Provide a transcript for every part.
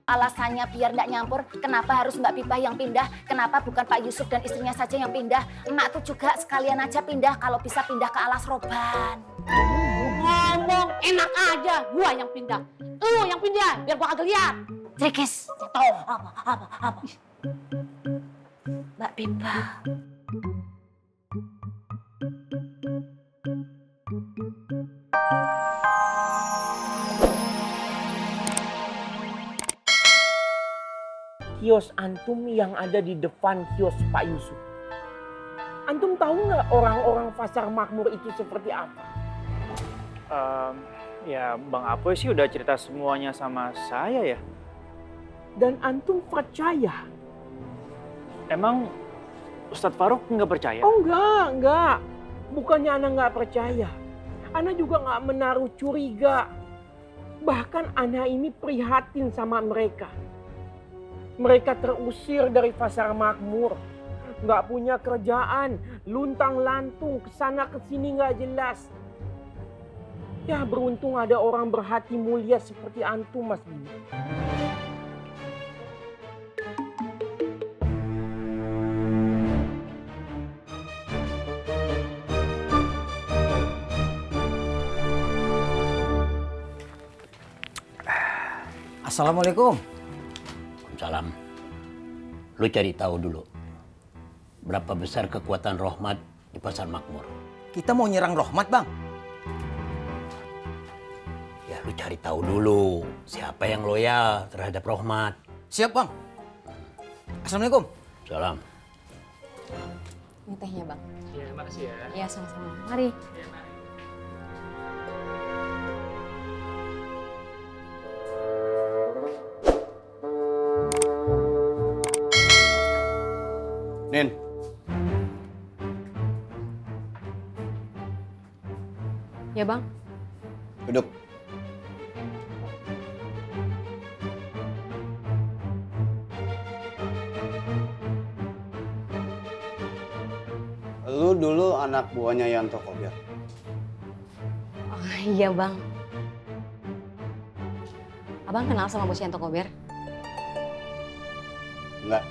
Alasannya biar nggak nyampur, kenapa harus Mbak Bibah yang pindah? Kenapa bukan Pak Yusuf dan istrinya saja yang pindah? Emak tuh juga sekalian aja pindah, kalau bisa pindah ke Alas Roban. Ngomong enak aja, gua yang pindah. Lu yang pindah, biar gua kagak lihat. Trikis, Tahu apa? Mbak Bibah. Kios antum yang ada di depan kios Pak Yusuf. Antum tahu nggak orang-orang pasar makmur itu seperti apa? Ya Bang Apoy sih udah cerita semuanya sama saya ya. Dan antum percaya? Emang Ustadz Faruk nggak percaya? Oh enggak. Bukannya anak nggak percaya. Anak juga nggak menaruh curiga. Bahkan anak ini prihatin sama mereka. Mereka terusir dari pasar makmur. Nggak punya kerjaan. Luntang-lantung kesana kesini nggak jelas. Ya beruntung ada orang berhati mulia seperti antum Mas Bima. Assalamualaikum. Salam. Lu cari tahu dulu berapa besar kekuatan Rohmat di pasar makmur. Kita mau nyerang Rohmat, Bang. Ya lu cari tahu dulu siapa yang loyal terhadap Rohmat. Siap, Bang. Assalamualaikum. Salam. Ini tehnya, Bang. Iya, makasih ya. Iya, sama-sama. Mari. Nin. Ya, Bang. Duduk. Lu dulu anak buahnya Yanto Kober. Oh, iya, Bang. Abang kenal sama Bos Yanto Kober? Enggak.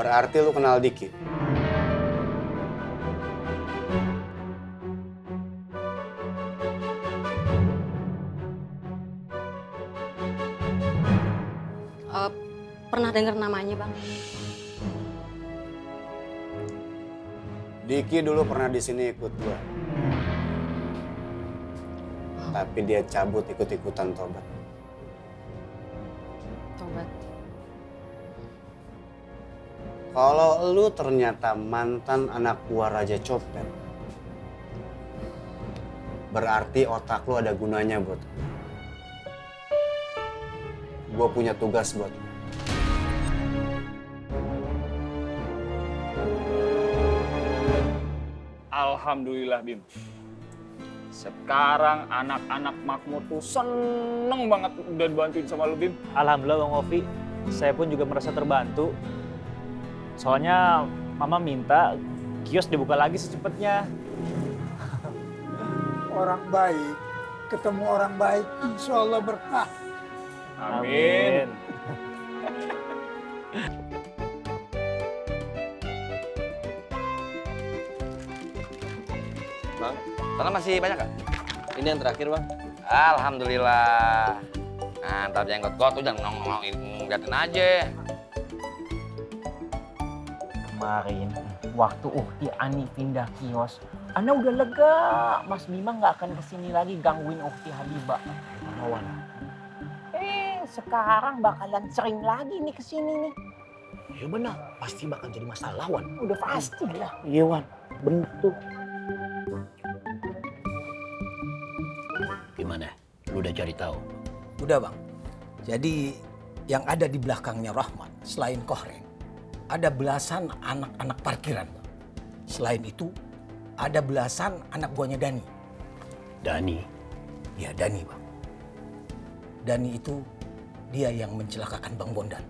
Berarti lu kenal Diki. Pernah dengar namanya, Bang? Diki dulu pernah di sini ikut gua. Tapi dia cabut ikut-ikutan tobat. Tobat. Kalau lu ternyata mantan anak buah Raja Copet, berarti otak lu ada gunanya buat gua punya tugas buat lu. Alhamdulillah Bim. Sekarang anak-anak makmur tuh seneng banget udah dibantuin sama lu Bim. Alhamdulillah Bang Ovi, saya pun juga merasa terbantu. Soalnya Mama minta kios dibuka lagi secepatnya. Orang baik, ketemu orang baik, insya Allah berkah. Amin. Bang, sana masih banyak gak? Ini yang terakhir, Bang. Alhamdulillah. Nah, ntar jenggot gua tuh jangan ngomong-ngomongin, ngeliatin aja. Kemarin waktu Ukti Ani pindah kios, Ana udah lega. Mas Bima nggak akan kesini lagi gangguin Ukti Habibah. Lawan. Sekarang bakalan sering lagi nih kesini nih. Ya benar, pasti bakal jadi masalah Wan. Udah pasti lah. Iya Wan, bener tuh. Gimana? Lu udah cari tahu? Udah, Bang. Jadi yang ada di belakangnya Rahmat selain Kohren, ada belasan anak-anak parkiran, Bang. Selain itu, ada belasan anak buahnya Dani. Dani? Ya, Dani, Bang. Dani itu dia yang mencelakakan Bang Bondan.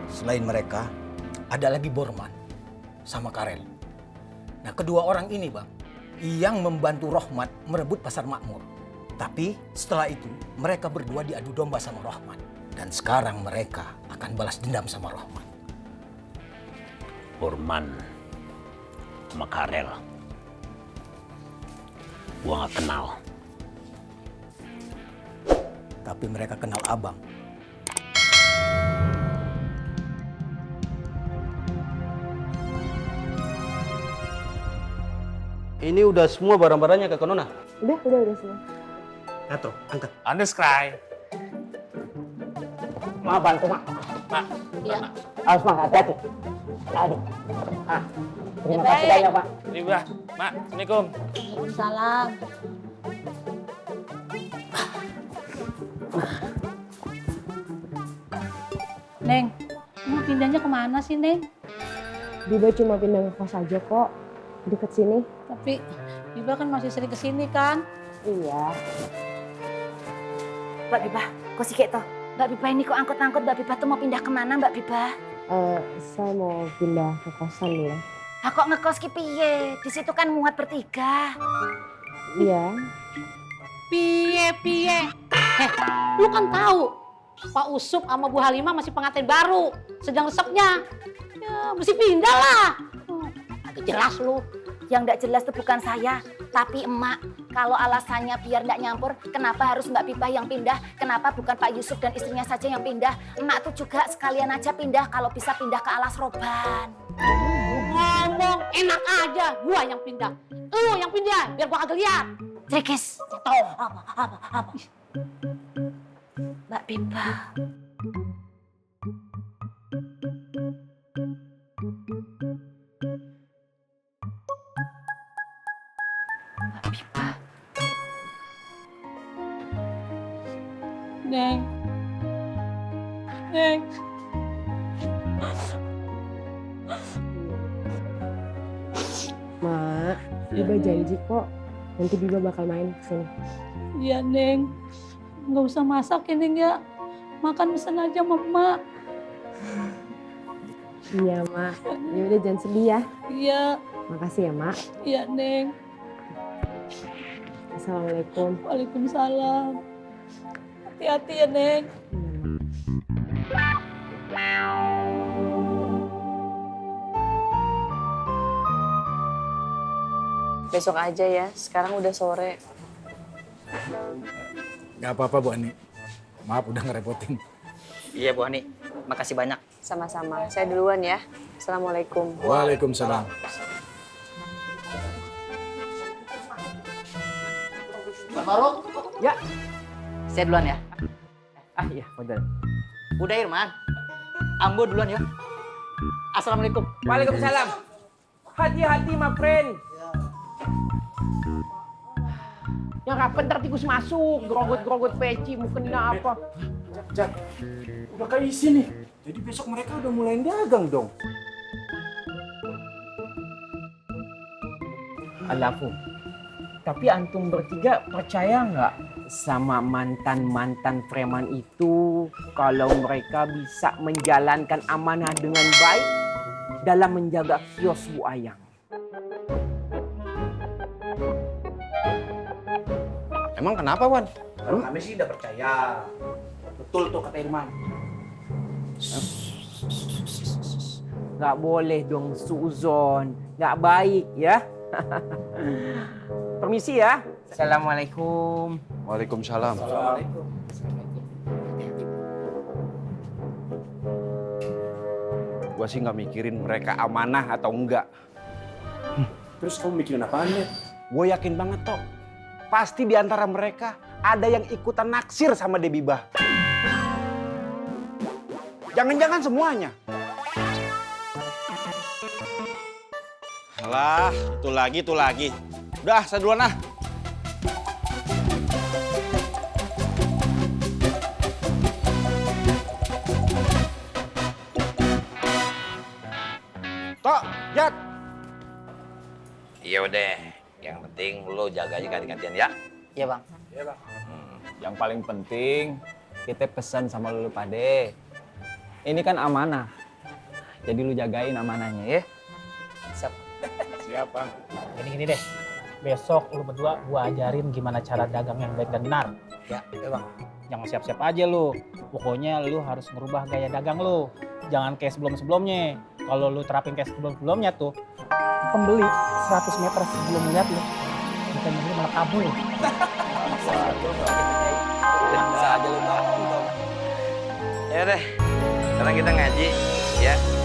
Selain mereka, ada lagi Borman sama Karel. Nah, kedua orang ini, Bang, yang membantu Rohmat merebut Pasar Makmur. Tapi setelah itu mereka berdua diadu domba sama Rohmat. Dan sekarang mereka akan balas dendam sama Rohmat. Burman sama Karel. Gua gak kenal. Tapi mereka kenal abang. Ini udah semua barang-barangnya ke Nona? Udah semua. Atau angkat. Underscribe. Ma, bantu, Ma. Mak. Iya. Awas, Ma, hati-hati. Aduh. Terima kasih banyak, Pak. Riba. Mak, Assalamualaikum. Waalaikumsalam. Neng, kamu pindahnya kemana sih, Neng? Biba cuma pindah ke kos aja kok, deket sini. Tapi Biba kan masih sering kesini kan? Iya. Mbak Biba, kok sih kayak toh? Mbak Biba ini kok angkut-angkut, Mbak Biba tuh mau pindah kemana Mbak Biba? Saya mau pindah ke kosan dulu. Ah kok ngekos ki piye? Di situ kan muat bertiga. Iya. Piye. Lu kan tahu Pak Usup sama Bu Halimah masih pengantin baru, sedang resepnya. Ya, mesti pindah lah. Agak jelas lu. Yang nggak jelas tuh bukan saya, tapi emak. Kalau alasannya biar nggak nyampur, kenapa harus Mbak Bibah yang pindah? Kenapa bukan Pak Yusuf dan istrinya saja yang pindah? Emak tuh juga sekalian aja pindah, kalau bisa pindah ke Alas Roban. Ngomong enak aja, gua yang pindah. Lu yang pindah, biar gua kagak lihat. Trikis, Tahu apa. Mbak Bibah. Mbak Bibah. Neng. Mak, Biba janji kok nanti Biba bakal main kesini. Iya, Neng. Nggak usah masak ya, Neng ya. Makan pesan aja sama Emak. Iya, Mak. Ya udah jangan sedih ya. Iya. Makasih ya, Mak. Iya, Neng. Assalamualaikum. Waalaikumsalam. Hati-hati ya, Neng. Besok aja ya, sekarang udah sore. Gak apa-apa Bu Ani. Maaf udah ngerepotin. Iya Bu Ani, makasih banyak. Sama-sama, saya duluan ya. Assalamualaikum. Waalaikumsalam. Bang Faruk? Ya. Saya duluan ya. Ah iya, betul. Udah Irman. Ambo duluan ya. Assalamualaikum. Waalaikumsalam. Hati-hati, my friend. Yang kapan ntar tikus masuk, grogot-grogot peci, mau kena apa? Jat, udah keisi nih. Jadi besok mereka udah mulai dagang dong. Alafu. Tapi antum bertiga percaya nggak sama mantan-mantan preman itu kalau mereka bisa menjalankan amanah dengan baik dalam menjaga kios Bu Ayang? Emang kenapa, Wan? Kalau kami sih udah percaya. Betul tuh kata Irman. Nggak boleh dong suuzon, nggak baik ya. Permisi ya. Assalamualaikum. Waalaikumsalam. Gua sih nggak mikirin mereka amanah atau enggak. Terus kamu mikirin apaan ya? Gue yakin banget toh. Pasti di antara mereka ada yang ikutan naksir sama Debibah. Jangan-jangan semuanya. Alah, itu lagi. Udah, saya duluan ah. Tok, Jat. Iya udah, yang penting lo jaga aja ganti-gantian ya. Iya Bang. Iya Bang. Yang paling penting kita pesan sama lu pade. Ini kan amanah. Jadi lu jagain amanahnya ya. Siap. Siap Bang. Gini deh. besok lu berdua gua ajarin gimana cara dagang yang baik dan benar. Ya, Bang. Jangan siap-siap aja lu. Pokoknya lu harus ngerubah gaya dagang lu. Jangan kayak sebelum-sebelumnya. Kalau lu terapin kayak sebelum-sebelumnya tuh, pembeli 100 meter sebelum lihat lu, bukan beli malah kabur. Bisa aja lu tahu. Ya deh, sekarang kita ngaji ya.